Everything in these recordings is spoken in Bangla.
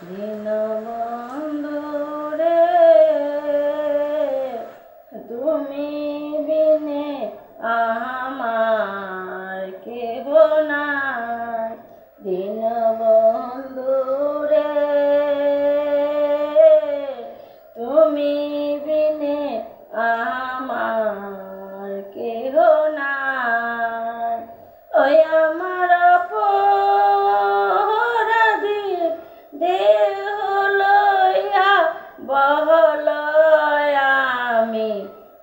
দীনবন্ধু রে তুমি বিনে আমার কেহ নাই। দীনবন্ধু রে তুমি বিনে আমার কেহ নাই। ওই আমার অপরাধী দেহ লইয়া বহল আমি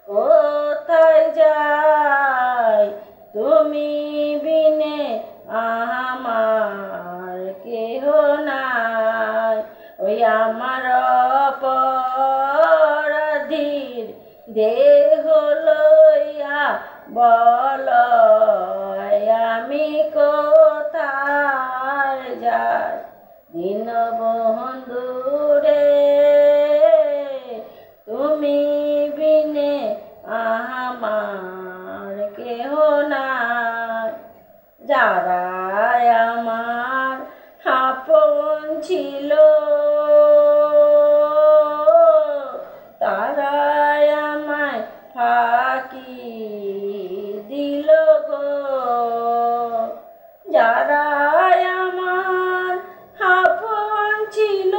কোথায় যাই। তুমি বিনে আমার কেহ নাই। ওই আমার অপরাধীর দেহ লইয়া বল আমি কোথায় যাই। দীনবন্ধু রে তুমি বিনে আমার কেহ নাই। যারা আমার আপন ছিল তারাই আমায় ফাঁকি দিল গো। যারা আমার আপন ছিল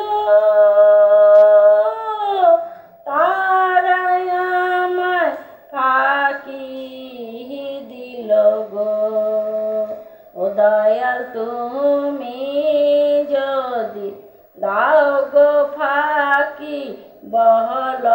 তারাই আমায় ফাঁকি দিল গো। ও দয়াল তুমি যদি দাও গো ফাঁকি বহল